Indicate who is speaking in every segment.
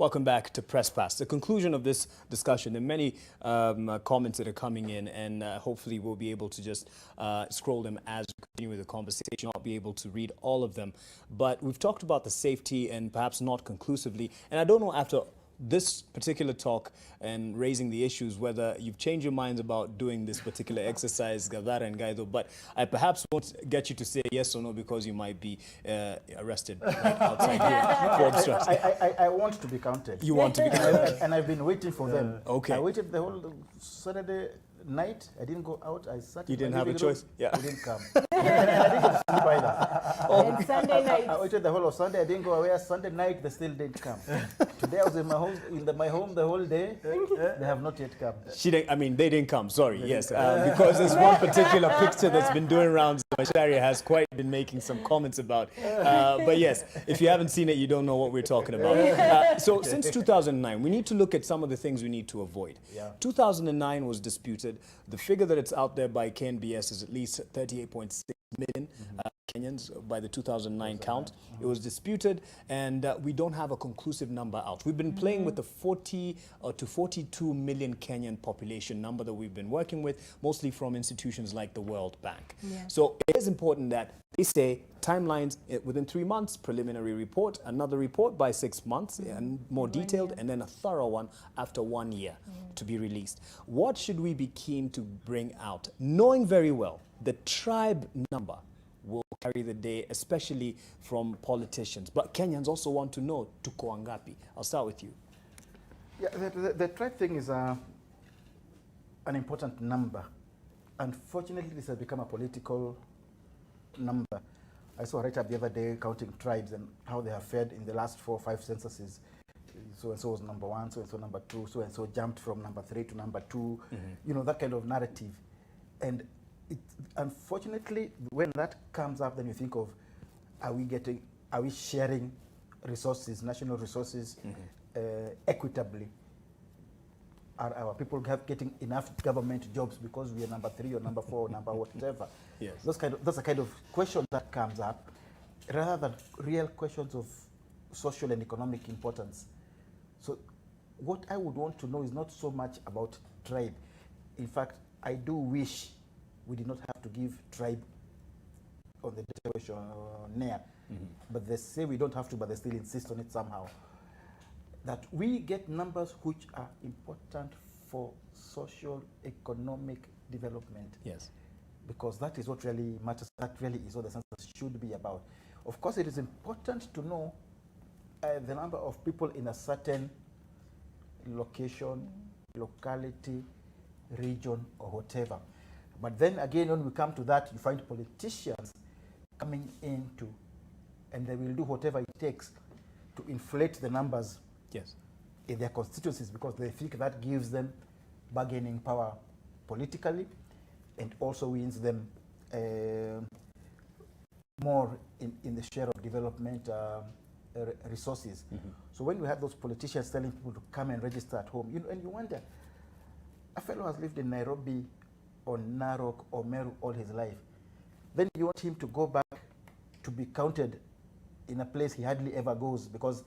Speaker 1: Welcome back to Press Pass. The conclusion of this discussion, there are many comments that are coming in, and hopefully we'll be able to just scroll them as we continue with the conversation. I'll be able to read all of them. But we've talked about the safety and perhaps not conclusively. And I don't know, after this particular talk and raising the issues, whether you've changed your minds about doing this particular exercise, Gavara and Gaitho, but I perhaps won't get you to say yes or no because you might be arrested right outside here for obstruction.
Speaker 2: I want to be counted.
Speaker 1: You want to be counted?
Speaker 2: And I've been waiting for them.
Speaker 1: Okay.
Speaker 2: I waited the whole Saturday night. I didn't go out. I sat.
Speaker 1: You didn't have a choice? Yeah.
Speaker 2: They didn't come. And I didn't sleep either.
Speaker 3: And Sunday night.
Speaker 2: I waited the whole of Sunday. I didn't go away. Sunday night, they still didn't come. Today I was in my home the whole day. They have not yet come.
Speaker 1: They didn't come. Sorry. Yes, because there's one particular picture that's been doing rounds. Macharia has quite been making some comments about. But yes, if you haven't seen it, you don't know what we're talking about. So since 2009, we need to look at some of the things we need to avoid.
Speaker 2: Yeah.
Speaker 1: 2009 was disputed. The figure that it's out there by KNBS is at least 38.6 million Kenyans by the 2009 count. It was disputed, and we don't have a conclusive number out. We've been playing with the 40 to 42 million Kenyan population number that we've been working with, mostly from institutions like the World Bank.
Speaker 3: Yeah.
Speaker 1: So it is important that they say timelines within 3 months, preliminary report, another report by 6 months, and more detailed, and then a thorough one after 1 year to be released. What should we be keen to bring out, knowing very well the tribe number will carry the day, especially from politicians. But Kenyans also want to know, tuko wangapi? I'll start with you.
Speaker 2: Yeah, the tribe thing is an important number. Unfortunately, this has become a political number. I saw a write-up the other day counting tribes and how they have fared in the last 4 or 5 censuses. So-and-so was number 1, so-and-so number 2, so-and-so jumped from number 3 to number 2, you know, that kind of narrative. And unfortunately, when that comes up, then you think of, are we sharing resources, national resources, equitably? Are our people getting enough government jobs because we are number 3 or number 4 or number whatever?
Speaker 1: Yes.
Speaker 2: That's a kind of question that comes up, rather than real questions of social and economic importance. So what I would want to know is not so much about tribe. In fact, I do wish we did not have to give tribe on the questionnaire. But they say we don't have to, but they still insist on it somehow. That we get numbers which are important for social economic development.
Speaker 1: Yes.
Speaker 2: Because that is what really matters. That really is what the census should be about. Of course, it is important to know the number of people in a certain location, locality, region, or whatever. But then again, when we come to that, you find politicians coming into, and they will do whatever it takes to inflate the numbers in their constituencies, because they think that gives them bargaining power politically and also wins them more in the share of development resources. So when you have those politicians telling people to come and register at home, and you wonder, a fellow has lived in Nairobi or Narok or Meru all his life, then you want him to go back to be counted in a place he hardly ever goes, because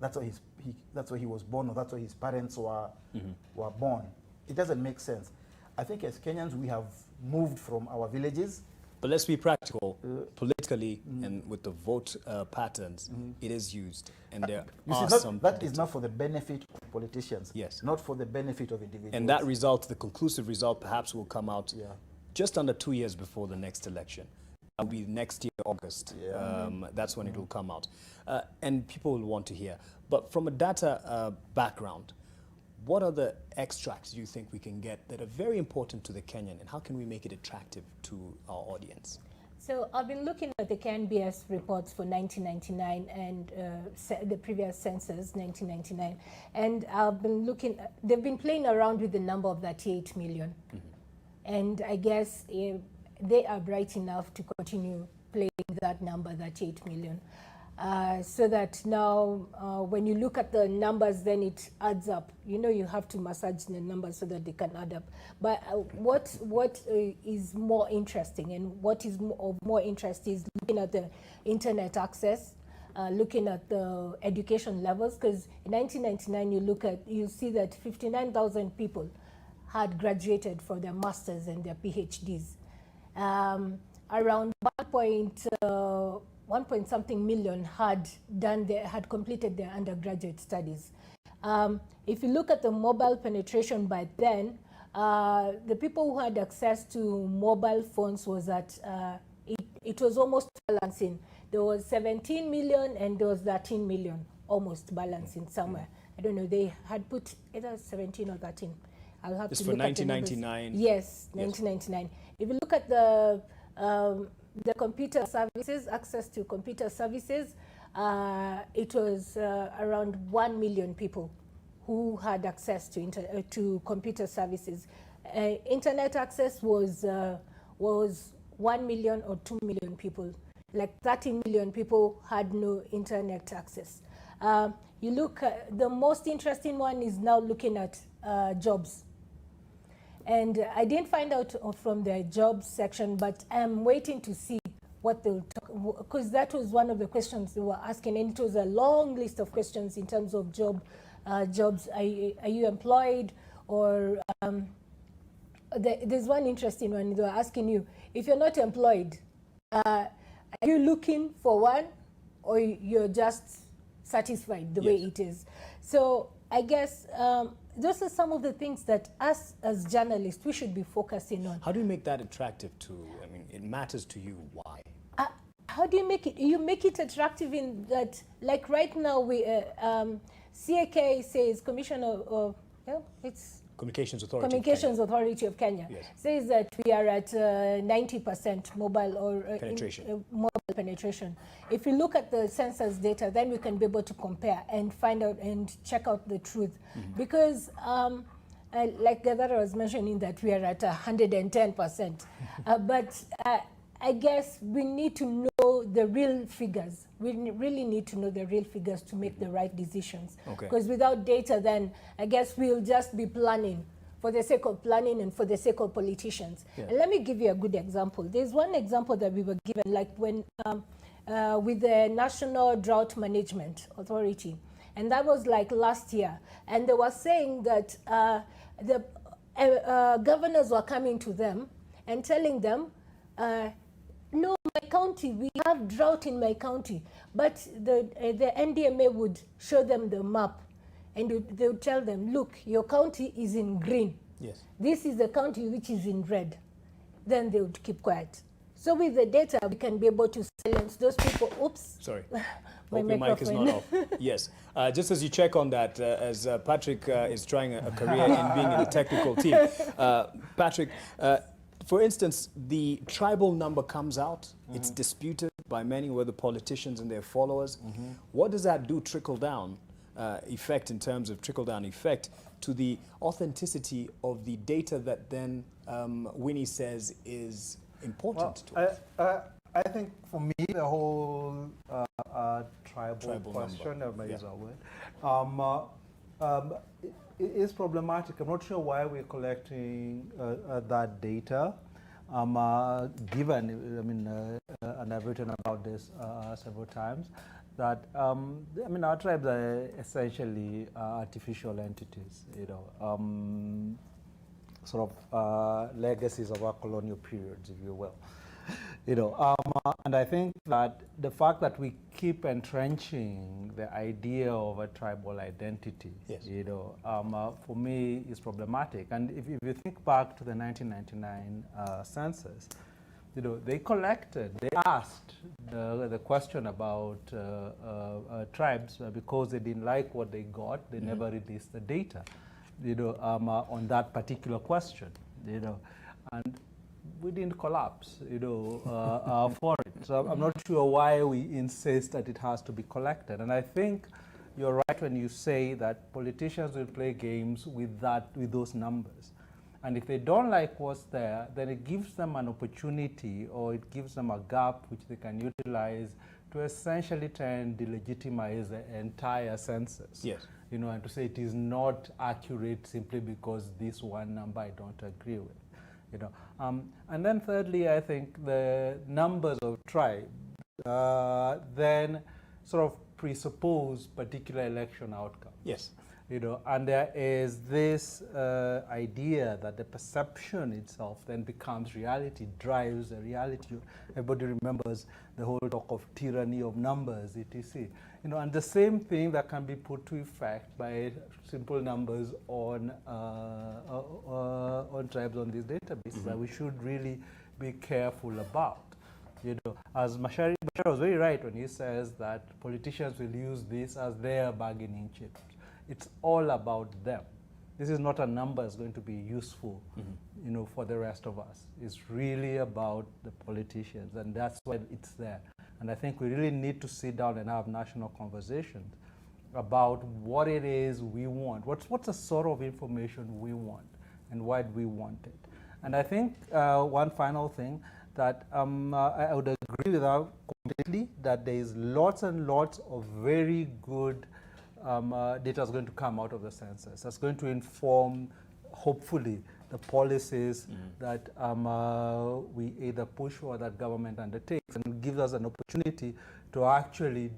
Speaker 2: that's where he was born, or that's where his parents were born. It doesn't make sense. I think as Kenyans, we have moved from our villages.
Speaker 1: But let's be practical. Politically and with the vote patterns, it is used. And there are some...
Speaker 2: That is not for the benefit of politicians.
Speaker 1: Yes.
Speaker 2: Not for the benefit of individuals.
Speaker 1: And that result, the conclusive result, perhaps will come out just under 2 years before the next election. It will be next year, August. That's when it will come out. And people will want to hear. But from a data background, what are the extracts you think we can get that are very important to the Kenyan, and how can we make it attractive to our audience?
Speaker 3: So I've been looking at the KNBS reports for 1999 and the previous census, 1999. And I've been looking, they've been playing around with the number of 38 million. And I guess they are bright enough to continue playing that number, 38 million. So that now when you look at the numbers, then it adds up. You know, you have to massage the numbers so that they can add up. But what is more interesting, and what is of more interest, is looking at the internet access looking at the education levels, because in 1999 you see that 59,000 people had graduated for their masters and their PhDs. Around 1 point something million had completed their undergraduate studies. If you look at the mobile penetration by then, the people who had access to mobile phones was at it was almost balancing. There was 17 million and there was 13 million, almost balancing somewhere. I don't know, they had put either 17 or 13. I'll have
Speaker 1: It's
Speaker 3: to
Speaker 1: for
Speaker 3: look
Speaker 1: 1999.
Speaker 3: At the yes, 1999. If you look at the computer services, access to computer services, it was around 1 million people who had access to computer services. Internet access was 1 million or 2 million people. Like 30 million people had no internet access. You look at the most interesting one is now looking at jobs. And I didn't find out from the jobs section, but I'm waiting to see what they'll talk, because that was one of the questions they were asking, and it was a long list of questions in terms of jobs. Are you employed? Or there's one interesting one. They were asking you, if you're not employed, are you looking for one, or you're just satisfied the way it is? So I guess those are some of the things that us as journalists, we should be focusing on.
Speaker 1: How do you make that attractive to, I mean, it matters to you, why?
Speaker 3: How do you make it? You make it attractive in that, like right now, we CAK says, Commissioner of, it's
Speaker 1: Communications Authority
Speaker 3: Authority of Kenya,
Speaker 1: yes,
Speaker 3: says that we are at 90% mobile or
Speaker 1: penetration.
Speaker 3: Mobile penetration. If you look at the census data, then we can be able to compare and find out and check out the truth. Because like Gaitho was mentioning that we are at 110%, but I guess we need to know the real figures. We really need to know the real figures to make the right decisions. Because without data, then I guess we'll just be planning for the sake of planning and for the sake of politicians. And let me give you a good example. There's one example that we were given, like when with the National Drought Management Authority, and that was like last year. And they were saying that the governors were coming to them and telling them, no, my county, we have drought in my county. But the NDMA would show them the map, and they would tell them, look, your county is in green.
Speaker 1: Yes.
Speaker 3: This is the county which is in red. Then they would keep quiet. So with the data, we can be able to silence those people. Oops.
Speaker 1: Sorry.
Speaker 3: My
Speaker 1: Hope your mic is not off. Yes. Just as you check on that, as Patrick is trying a career in being in a technical team, Patrick, for instance, the tribal number comes out. It's disputed by many, whether politicians and their followers. What does that do trickle-down effect, in terms of trickle-down effect, to the authenticity of the data that then Winnie says is important to us?
Speaker 4: I think for me, the whole tribal question, it is problematic. I'm not sure why we're collecting that data. Given, I mean, and I've written about this several times, that I mean, our tribes are essentially artificial entities, you know, sort of legacies of our colonial periods, if you will. You know, and I think that the fact that we keep entrenching the idea of a tribal identity, you know, for me is problematic. And if you think back to the 1999 census, you know, they asked the question about tribes because they didn't like what they got. They never released the data, you know, on that particular question, you know, and we didn't collapse, you know, for it. So I'm not sure why we insist that it has to be collected. And I think you're right when you say that politicians will play games with those numbers. And if they don't like what's there, then it gives them an opportunity, or it gives them a gap which they can utilize to essentially try and delegitimize the entire census.
Speaker 1: Yes.
Speaker 4: You know, and to say it is not accurate simply because this one number I don't agree with. You know, and then thirdly, I think the numbers of tribes then sort of presuppose particular election outcome.
Speaker 1: Yes.
Speaker 4: You know, and there is this idea that the perception itself then becomes reality, drives the reality. Everybody remembers the whole talk of tyranny of numbers, etc. You know, and the same thing that can be put to effect by simple numbers on tribes on these databases that we should really be careful about. You know, as Macharia was very right when he says that politicians will use this as their bargaining chip. It's all about them. This is not a number that's going to be useful, you know, for the rest of us. It's really about the politicians, and that's why it's there. And I think we really need to sit down and have national conversations about what it is we want. What's the sort of information we want, and why do we want it? And I think one final thing that I would agree with that completely, that there is lots and lots of very good data is going to come out of the census. That's going to inform, hopefully, the policies that we either push or that government undertakes, and gives us an opportunity to actually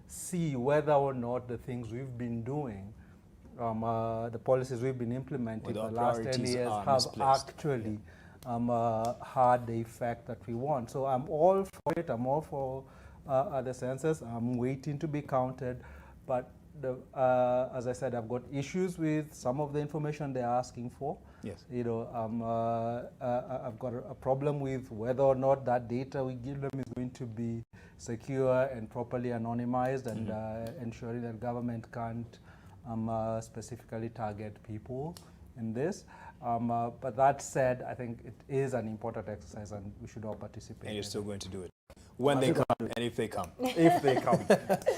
Speaker 4: see whether or not the things we've been doing, the policies we've been implementing for the last 10 years have actually had the effect that we want. So I'm all for it. I'm all for the census. I'm waiting to be counted. But as I said, I've got issues with some of the information they're asking for.
Speaker 1: Yes.
Speaker 4: You know, I've got a problem with whether or not that data we give them is going to be secure and properly anonymized, and ensuring that government can't specifically target people in this. But that said, I think it is an important exercise, and we should all participate.
Speaker 1: And you're still going to do it when they come, and if they come.
Speaker 4: If they come.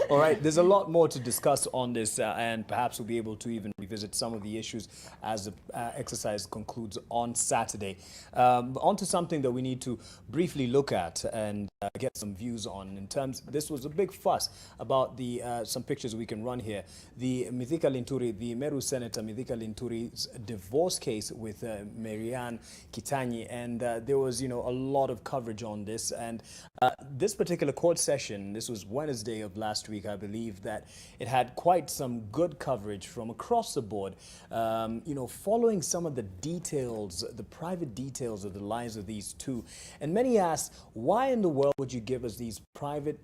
Speaker 1: All right, there's a lot more to discuss on this, and perhaps we'll be able to even revisit some of the issues as the exercise concludes on Saturday. On to something that we need to briefly look at and get some views on. In terms, this was a big fuss about the some pictures we can run here. The Mithika Linturi, the Meru Senator Mithika Linturi's divorce case with Marianne Kitanyi, and there was, you know, a lot of coverage on this. And this particular court session, this was Wednesday of last week, I believe, that it had quite some good coverage from across the board, you know, following some of the details, the private details of the lives of these two. And many asked, why in the world would you give us these private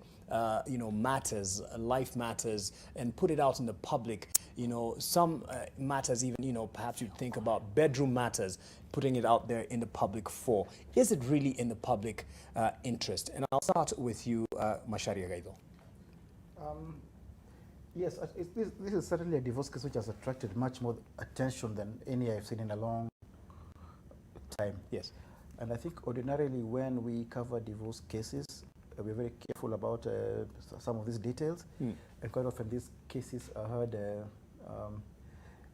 Speaker 1: you know, matters, life matters, and put it out in the public? You know, some matters even, you know, perhaps you'd think about bedroom matters, putting it out there in the public for. Is it really in the public interest? And I'll start with you, Macharia Gaitho.
Speaker 2: Yes, this is certainly a divorce case which has attracted much more attention than any I've seen in a long time.
Speaker 1: Yes.
Speaker 2: And I think ordinarily when we cover divorce cases, we're very careful about some of these details. And quite often these cases are heard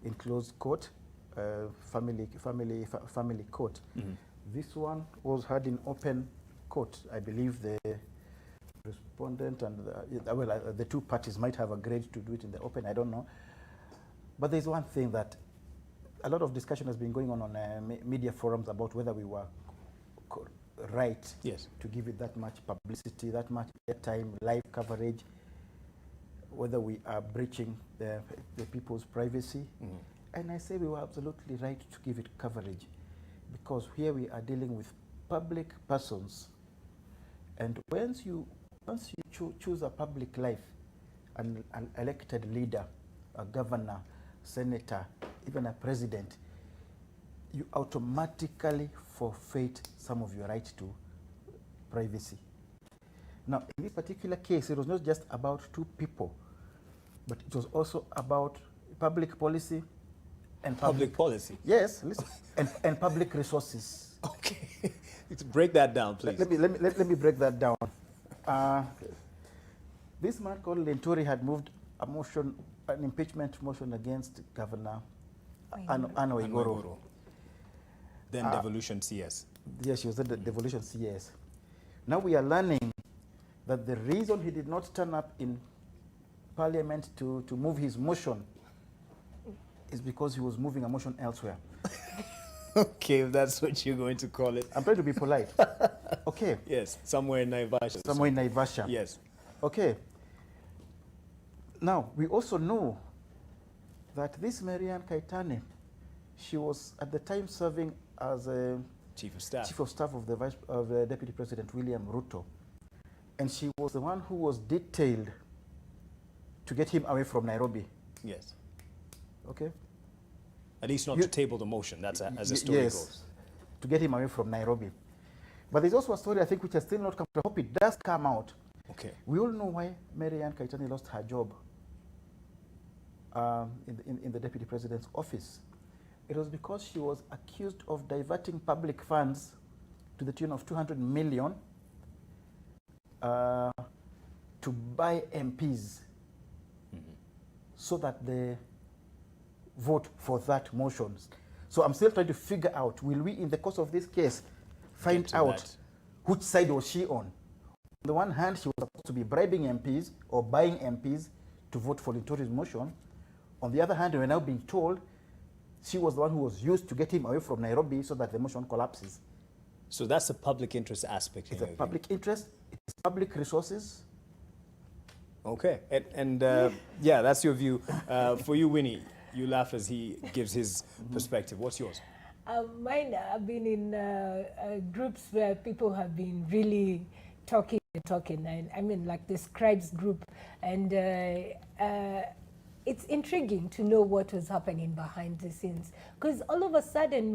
Speaker 2: in closed court, family court. This one was heard in open court. I believe the respondent and the two parties might have agreed to do it in the open. I don't know. But there's one thing that a lot of discussion has been going on media forums about whether we were right to give it that much publicity, that much airtime, live coverage, whether we are breaching the people's privacy. And I say we were absolutely right to give it coverage, because here we are dealing with public persons. And once you choose a public life, an elected leader, a governor, senator, even a president, you automatically forfeit some of your right to privacy. Now, in this particular case, it was not just about two people, but it was also about public policy and
Speaker 1: Public policy?
Speaker 2: Yes, listen, and public resources.
Speaker 1: Okay. Break that down, please.
Speaker 2: Let me break that down. This man called Linturi had moved a motion, an impeachment motion against Governor Anne Waiguru.
Speaker 1: Then devolution CS.
Speaker 2: Yes, she was the devolution CS. Now we are learning that the reason he did not turn up in Parliament to move his motion is because he was moving a motion elsewhere.
Speaker 1: Okay, if that's what you're going to call it.
Speaker 2: I'm trying to be polite. Okay.
Speaker 1: Yes, somewhere in Naivasha.
Speaker 2: Somewhere in Naivasha.
Speaker 1: Yes.
Speaker 2: Okay. Now, we also know that this Marian Kaitane, she was at the time serving as a
Speaker 1: Chief of Staff.
Speaker 2: Chief of Staff of the Deputy President William Ruto. And she was the one who was detailed to get him away from Nairobi.
Speaker 1: Yes.
Speaker 2: Okay?
Speaker 1: At least not to table the motion. That's as the story goes.
Speaker 2: To get him away from Nairobi. But there's also a story, I think, which has still not come. I hope it does come out.
Speaker 1: Okay.
Speaker 2: We all know why Marian Kaitane lost her job in the Deputy President's office. It was because she was accused of diverting public funds to the tune of 200 million to buy MPs so that they vote for that motion. So I'm still trying to figure out, will we, in the course of this case, find out which side was she on? On the one hand, she was supposed to be bribing MPs or buying MPs to vote for Linturi's motion. On the other hand, we're now being told she was the one who was used to get him away from Nairobi so that the motion collapses.
Speaker 1: So that's the public interest aspect.
Speaker 2: It's a public interest, it's public resources.
Speaker 1: Okay, and yeah, that's your view. For you, Winnie, you laugh as he gives his perspective. What's yours?
Speaker 3: Mine have been in groups where people have been really talking. I mean, like the scribes group, and it's intriguing to know what was happening behind the scenes, because all of a sudden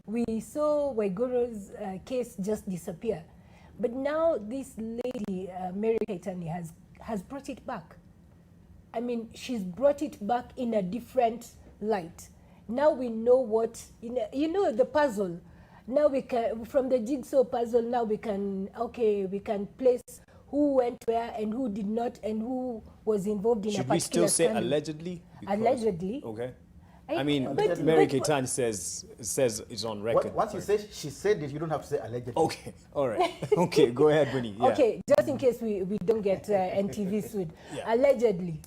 Speaker 3: we saw Waiguru's case just disappear, but now this lady Mary Kaitane has brought it back. I mean, she's brought it back in a different light. Now we know what, you know the puzzle. Now we can, from the jigsaw puzzle, now we can place who went where and who did not and who was involved in a particular
Speaker 1: Should we still say
Speaker 3: scandal.
Speaker 1: allegedly?
Speaker 3: Allegedly.
Speaker 1: Okay. I mean, Mary Kaitane says it's on record.
Speaker 2: Once you say she said it, you don't have to say allegedly.
Speaker 1: Okay, all right. Okay, go ahead, Winnie. Yeah.
Speaker 3: Okay, just in case we don't get NTV sued.
Speaker 1: Yeah.
Speaker 3: Allegedly.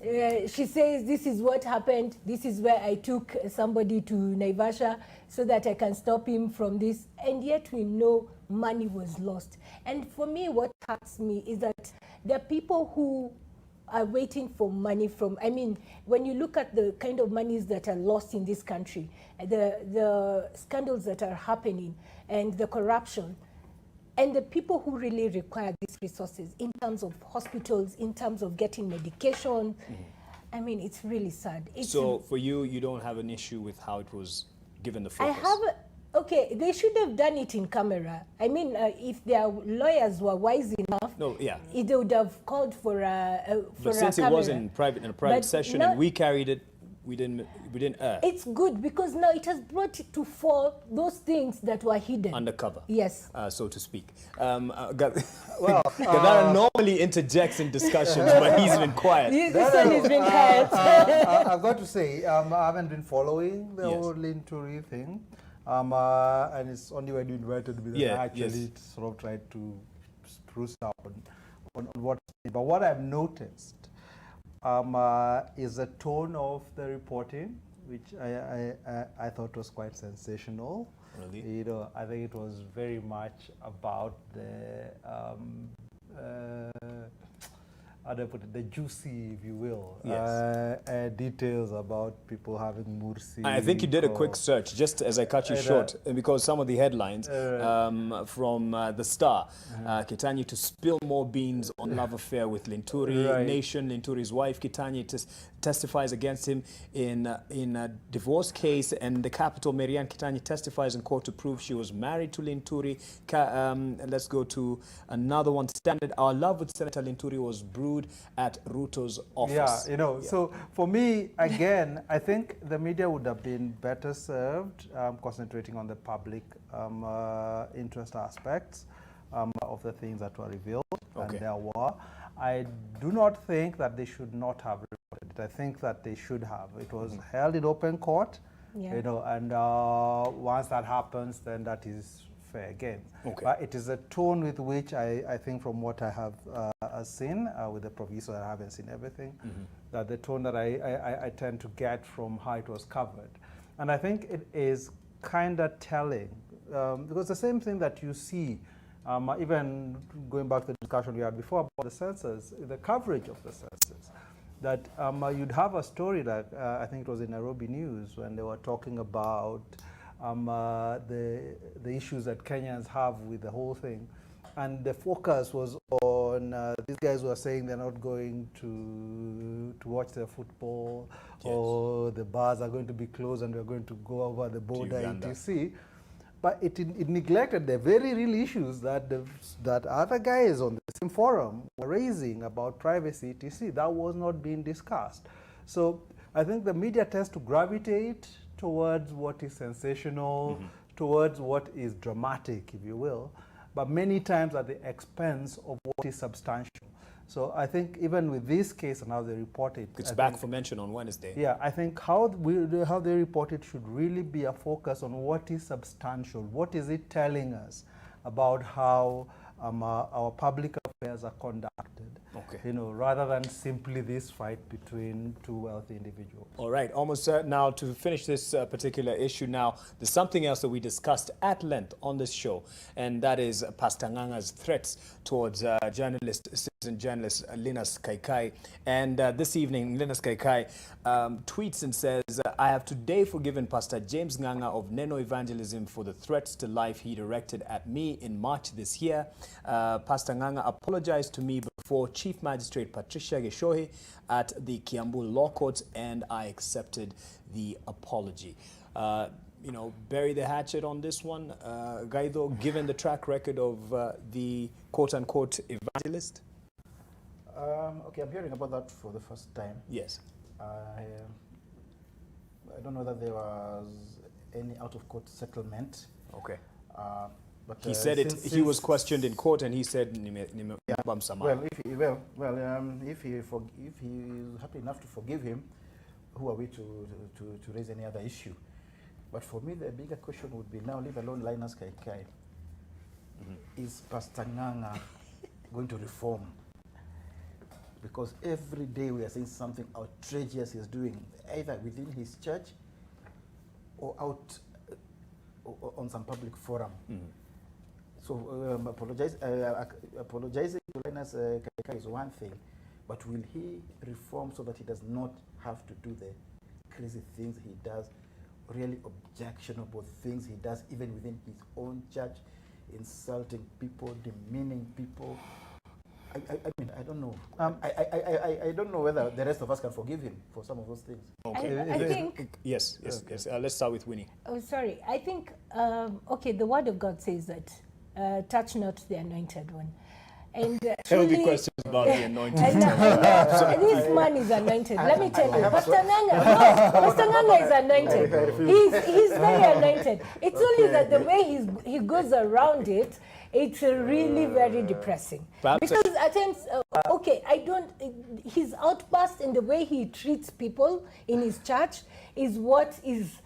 Speaker 3: She says, this is what happened. This is where I took somebody to Naivasha so that I can stop him from this. And yet we know money was lost. And for me, what hurts me is that there are people who are waiting for money from, I mean, when you look at the kind of monies that are lost in this country, the scandals that are happening and the corruption, and the people who really require these resources in terms of hospitals, in terms of getting medication, I mean, it's really sad.
Speaker 1: So for you, you don't have an issue with how it was given the focus?
Speaker 3: I have, okay, they should have done it in camera. I mean, if their lawyers were wise enough, they would have called for a
Speaker 1: But since it was in a private session and we carried it, we didn't err.
Speaker 3: It's good because now it has brought to fore those things that were hidden.
Speaker 1: Undercover.
Speaker 3: Yes.
Speaker 1: So to speak. Gadara normally interjects in discussions, but he's been quiet.
Speaker 3: This one has been quiet.
Speaker 4: I've got to say, I haven't been following the whole Linturi thing. And it's only when you invited me that I actually sort of tried to spruce up on what's. But what I've noticed is the tone of the reporting, which I thought was quite sensational.
Speaker 1: Really?
Speaker 4: You know, I think it was very much about the how do I put it, the juicy, if you will, details about people having Mursi.
Speaker 1: I think you did a quick search, just as I cut you short, because some of the headlines from the Star, Kaitane to spill more beans on love affair with Linturi, Nation, Linturi's wife, Kaitane testifies against him in a divorce case, and the capital, Marian Kaitane, testifies in court to prove she was married to Linturi. Let's go to another one. Standard, our love with Senator Linturi was brewed at Ruto's office.
Speaker 4: Yeah, you know, so for me, again, I think the media would have been better served concentrating on the public interest aspects of the things that were revealed, and there were. I do not think that they should not have reported it. I think that they should have. It was held in open court, you know, and once that happens, then that is fair game. But it is a tone with which I think, from what I have seen, with the proviso that I haven't seen everything, that the tone that I tend to get from how it was covered. And I think it is kind of telling, because the same thing that you see, even going back to the discussion we had before about the census, the coverage of the census, that you'd have a story like, I think it was in Nairobi News, when they were talking about the issues that Kenyans have with the whole thing. And the focus was on these guys were saying they're not going to watch their football, or the bars are going to be closed and we're going to go over the border, etc. But it neglected the very real issues that that other guys on the same forum were raising about privacy, etc. That was not being discussed. So I think the media tends to gravitate towards what is sensational, towards what is dramatic, if you will, but many times at the expense of what is substantial. So I think even with this case and how they report it,
Speaker 1: it's back for mention on Wednesday.
Speaker 4: Yeah, I think how they report it should really be a focus on what is substantial. What is it telling us about how our public affairs are conducted? Okay. You know, rather than simply this fight between two wealthy individuals.
Speaker 1: All right, almost now to finish this particular issue now, there's something else that we discussed at length on this show, and that is Pastor Nganga's threats towards citizen journalist Linus Kaikai. And this evening, Linus Kaikai tweets and says, I have today forgiven Pastor James Nganga of Neno Evangelism for the threats to life he directed at me in March this year. Pastor Nganga apologized to me before Chief Magistrate Patricia Geshohe at the Kiambu Law Courts, and I accepted the apology. You know, bury the hatchet on this one, Gaitho, given the track record of the quote-unquote evangelist?
Speaker 2: Okay, I'm hearing about that for the first time.
Speaker 1: Yes.
Speaker 2: I don't know that there was any out-of-court settlement.
Speaker 1: Okay.
Speaker 2: But
Speaker 1: he said he was questioned in court, and he said,
Speaker 2: well, if he is happy enough to forgive him, who are we to raise any other issue? But for me, the bigger question would be now, leave alone Linus Kaikai. Is Pastor Nganga going to reform? Because every day we are seeing something outrageous he's doing, either within his church or out on some public forum. So apologizing to Linus Kaikai is one thing, but will he reform so that he does not have to do the crazy things he does, really objectionable things he does, even within his own church, insulting people, demeaning people? I mean, I don't know. I don't know whether the rest of us can forgive him for some of those things.
Speaker 1: Okay.
Speaker 3: I think...
Speaker 1: Yes. Let's start with Winnie.
Speaker 3: Oh, sorry. I think, okay, the word of God says that, touch not the anointed one. And
Speaker 1: there will be questions about the anointed.
Speaker 3: This man is anointed. Let me tell you, Pastor Nganga is anointed. He's very anointed. It's only that the way he goes around it, it's really very depressing. Because at times, okay, his outburst and the way he treats people in his church is what is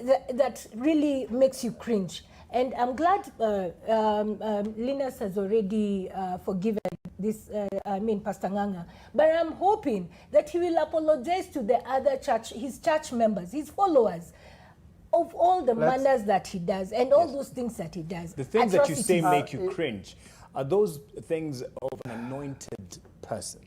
Speaker 3: that really makes you cringe. And I'm glad Linus has already forgiven Pastor Nganga. But I'm hoping that he will apologize to the other his church members, his followers, of all the manners that he does and all those things that he does.
Speaker 1: The things that you say make you cringe. Are those things of an anointed person?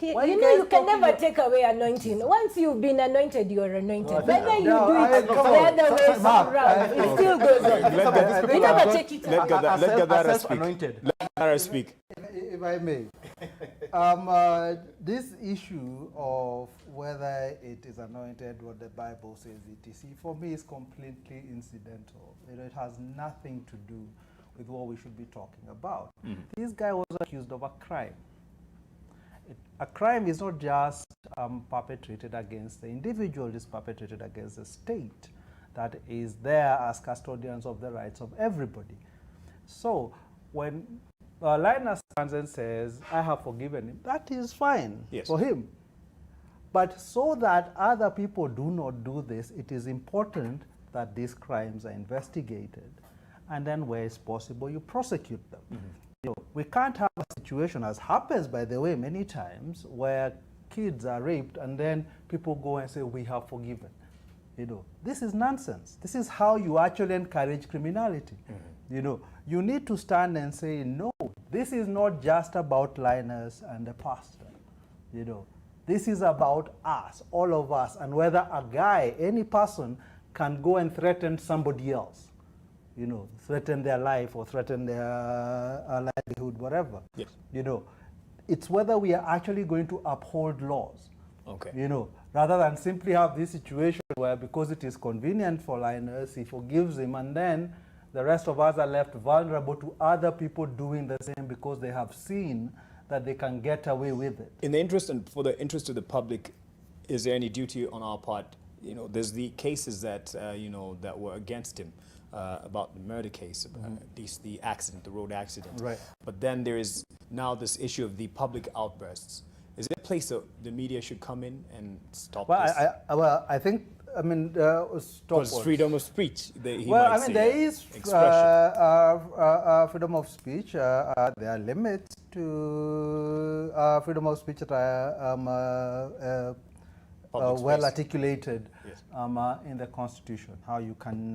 Speaker 3: You can never take away anointing. Once you've been anointed, you're anointed. Whether you do it the other way around, it still goes on. You never take it away.
Speaker 1: Let Gadara speak. Let Gadara speak.
Speaker 4: If I may, this issue of whether it is anointed, what the Bible says etc., for me is completely incidental. It has nothing to do with what we should be talking about. This guy was accused of a crime. A crime is not just perpetrated against the individual, it's perpetrated against the state that is there as custodians of the rights of everybody. So when Linus stands and says, I have forgiven him, that is fine for him. But so that other people do not do this, it is important that these crimes are investigated. And then where it's possible, you prosecute them. You know, we can't have a situation, as happens, by the way, many times, where kids are raped and then people go and say, we have forgiven. You know, this is nonsense. This is how you actually encourage criminality. You know, you need to stand and say, no, this is not just about Linus and the pastor. You know, this is about us, all of us, and whether a guy, any person, can go and threaten somebody else. You know, threaten their life or threaten their livelihood, whatever.
Speaker 1: Yes.
Speaker 4: You know, it's whether we are actually going to uphold laws.
Speaker 1: Okay.
Speaker 4: You know, rather than simply have this situation where because it is convenient for Linus, he forgives him, and then the rest of us are left vulnerable to other people doing the same because they have seen that they can get away with it.
Speaker 1: In the interest and for the interest of the public, is there any duty on our part? You know, there's the cases that you know that were against him about the murder case, at least the accident, the road accident.
Speaker 4: Right.
Speaker 1: But then there is now this issue of the public outbursts. Is there a place that the media should come in and stop
Speaker 4: Well,
Speaker 1: this?
Speaker 4: I think, I mean, stop
Speaker 1: Because
Speaker 4: what?
Speaker 1: freedom of speech. He
Speaker 4: Well,
Speaker 1: might
Speaker 4: I mean,
Speaker 1: say,
Speaker 4: there is
Speaker 1: expression.
Speaker 4: freedom of speech. There are limits to freedom of speech that are
Speaker 1: Public
Speaker 4: well
Speaker 1: space.
Speaker 4: articulated
Speaker 1: Yes.
Speaker 4: in the Constitution, how you can,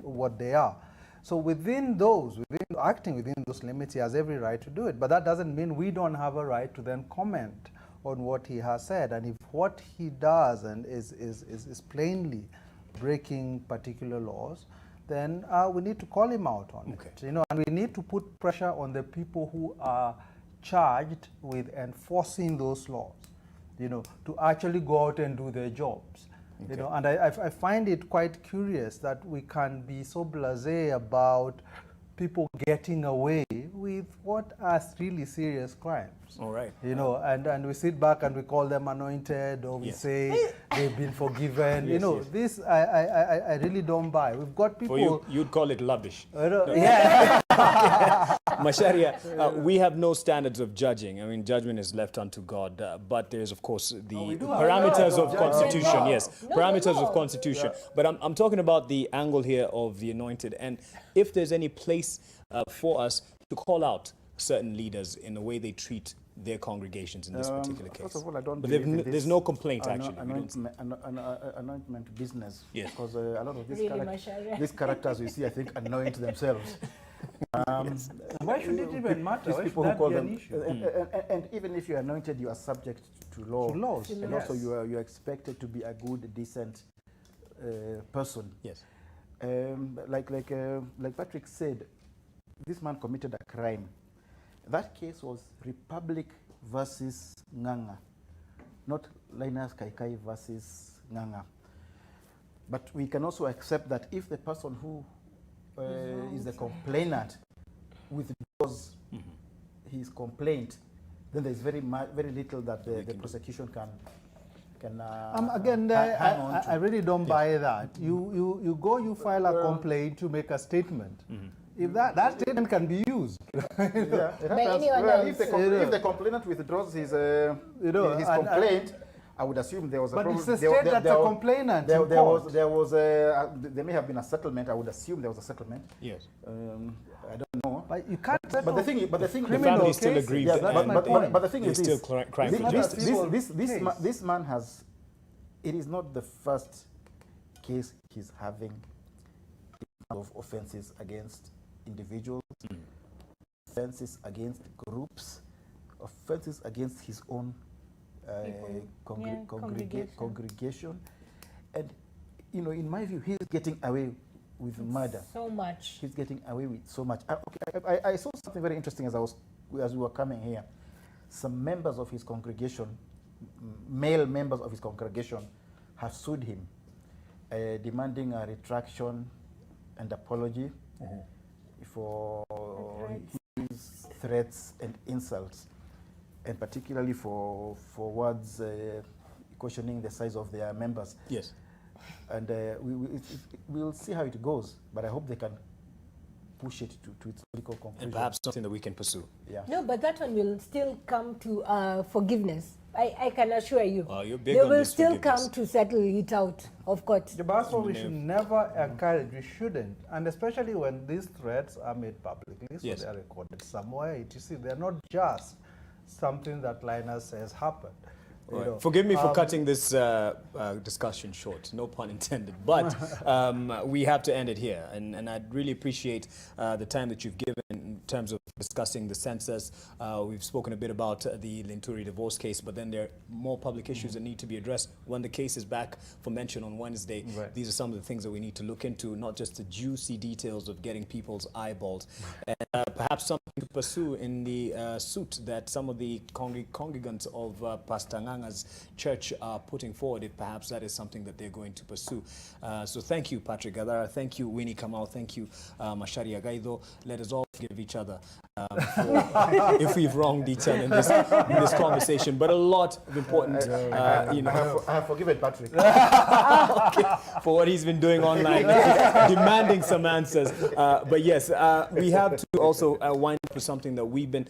Speaker 4: what they are. So within those, acting within those limits, he has every right to do it. But that doesn't mean we don't have a right to then comment on what he has said. And if what he does and is plainly breaking particular laws, then we need to call him out on it. You know, and we need to put pressure on the people who are charged with enforcing those laws, you know, to actually go out and do their jobs. You know, and I find it quite curious that we can be so blasé about people getting away with what are really serious crimes.
Speaker 1: All right.
Speaker 4: You know, and we sit back and we call them anointed, or we say they've been forgiven. You know, this I really don't buy. We've got people.
Speaker 1: For you, you'd call it lavish.
Speaker 4: Yeah.
Speaker 1: Macharia, we have no standards of judging. I mean, judgment is left unto God. But there's, of course, the parameters of Constitution. Yes, parameters of Constitution. But I'm talking about the angle here of the anointed. And if there's any place for us to call out certain leaders in the way they treat their congregations in this particular case.
Speaker 2: First of all, I don't
Speaker 1: but
Speaker 2: believe
Speaker 1: there's no complaint, actually.
Speaker 2: Anointment business.
Speaker 1: Yes.
Speaker 2: Because a lot of these,
Speaker 3: Really,
Speaker 2: these characters we see, I think, anoint themselves.
Speaker 4: Why should it even matter?
Speaker 2: These
Speaker 4: Why
Speaker 2: people
Speaker 4: should
Speaker 2: who call
Speaker 4: that be
Speaker 2: them,
Speaker 4: an issue?
Speaker 2: and even if you're anointed, you are subject to law.
Speaker 4: To laws,
Speaker 2: And also you're expected to be a good, decent person.
Speaker 1: Yes.
Speaker 2: Like Patrick said, this man committed a crime. That case was Republic versus Nganga, not Linus Kaikai versus Nganga. But we can also accept that if the person who is the complainant withdraws his complaint, then there's very little that the prosecution can
Speaker 4: again,
Speaker 2: hang on to.
Speaker 4: I really don't buy that. You file a complaint to make a statement. If that statement can be used.
Speaker 2: Yeah, it happens.
Speaker 3: anyone
Speaker 2: Well,
Speaker 3: else.
Speaker 2: if the complainant withdraws his his complaint, I would assume there was a
Speaker 4: But
Speaker 2: problem.
Speaker 4: it's the state that's a complainant.
Speaker 2: There
Speaker 4: There
Speaker 2: may have been a settlement. I would assume there was a settlement.
Speaker 1: Yes.
Speaker 2: I don't know.
Speaker 4: But you can't.
Speaker 2: But the thing,
Speaker 1: The
Speaker 4: Criminal
Speaker 1: family still
Speaker 4: cases.
Speaker 1: agrees.
Speaker 2: yeah,
Speaker 4: that's my point.
Speaker 2: but the thing
Speaker 1: There's
Speaker 2: is
Speaker 1: still
Speaker 2: this:
Speaker 1: crime
Speaker 2: this,
Speaker 1: for justice.
Speaker 2: this man has. It is not the first case he's having of offenses against individuals, offenses against groups, offenses against his own congregation. And, you know, in my view, he's getting away with murder.
Speaker 3: So much.
Speaker 2: He's getting away with so much. I saw something very interesting as we were coming here. Some members of his congregation, male members of his congregation, have sued him, demanding a retraction and apology for his threats and insults, and particularly for words questioning the size of their members.
Speaker 1: Yes.
Speaker 2: And we'll see how it goes, but I hope they can push it to its logical conclusion.
Speaker 1: And perhaps something that we can pursue.
Speaker 2: Yeah.
Speaker 3: No, but that one will still come to forgiveness. I can assure you.
Speaker 1: You're big
Speaker 3: they
Speaker 1: on
Speaker 3: will
Speaker 1: this
Speaker 3: still
Speaker 1: forgiveness.
Speaker 3: come to settle it out of court.
Speaker 4: The that's what we should never encourage. We shouldn't, and especially when these threats are made publicly, so
Speaker 1: Yes.
Speaker 4: they are recorded somewhere. You see, they're not just something that Linus says happened. You
Speaker 1: Right.
Speaker 4: know.
Speaker 1: Forgive me for cutting this discussion short, no pun intended, but we have to end it here. And I'd really appreciate the time that you've given terms of discussing the census. We've spoken a bit about the Linturi divorce case, but then there are more public issues that need to be addressed. When the case is back for mention on Wednesday, these are some of the things that we need to look into, not just the juicy details of getting people's eyeballs. And perhaps something to pursue in the suit that some of the congregants of Pastor Nganga's church are putting forward, if perhaps that is something that they're going to pursue. So thank you, Patrick Gadara. Thank you, Winnie Kamau. Thank you, Macharia Gaitho. Let us all forgive each other if we've wronged each other in this conversation. But a lot of important,
Speaker 2: I have forgiven Patrick.
Speaker 1: for what he's been doing online, demanding some answers. But yes, we have to also wind up with something that we've been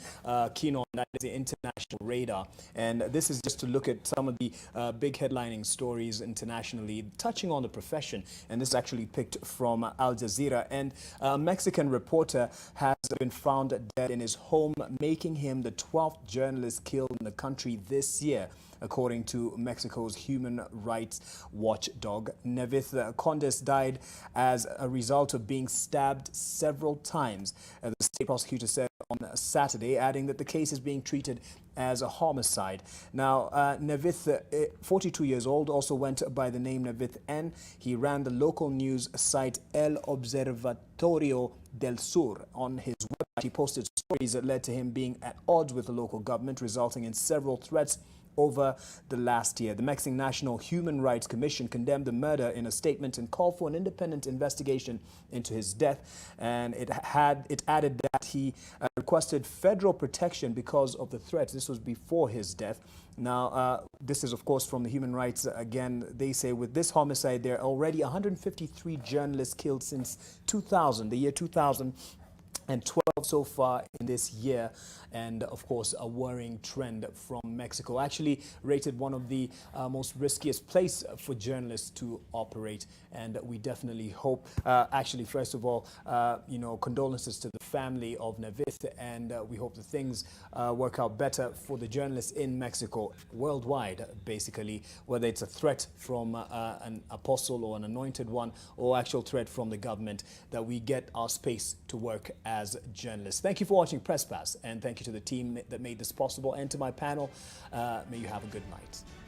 Speaker 1: keen on, that is the international radar. And this is just to look at some of the big headlining stories internationally, touching on the profession. And this is actually picked from Al Jazeera. And a Mexican reporter has been found dead in his home, making him the 12th journalist killed in the country this year, according to Mexico's human rights watchdog. Nevith Condes died as a result of being stabbed several times, the state prosecutor said on Saturday, adding that the case is being treated as a homicide. Now, Nevith, 42 years old, also went by the name Nevith N. He ran the local news site El Observatorio del Sur. On his website, he posted stories that led to him being at odds with the local government, resulting in several threats over the last year. The Mexican National Human Rights Commission condemned the murder in a statement and called for an independent investigation into his death. And it added that he requested federal protection because of the threats. This was before his death. Now, this is, of course, from the human rights. Again, they say with this homicide, there are already 153 journalists killed since 2000, the year 2000. And 12 so far in this year, and of course a worrying trend from Mexico. Actually rated one of the most riskiest place for journalists to operate, and we definitely hope, actually first of all, condolences to the family of Nevith, and we hope that things work out better for the journalists in Mexico, worldwide basically, whether it's a threat from an apostle or an anointed one, or actual threat from the government, that we get our space to work as journalists. Thank you for watching Press Pass, and thank you to the team that made this possible, and to my panel. May you have a good night.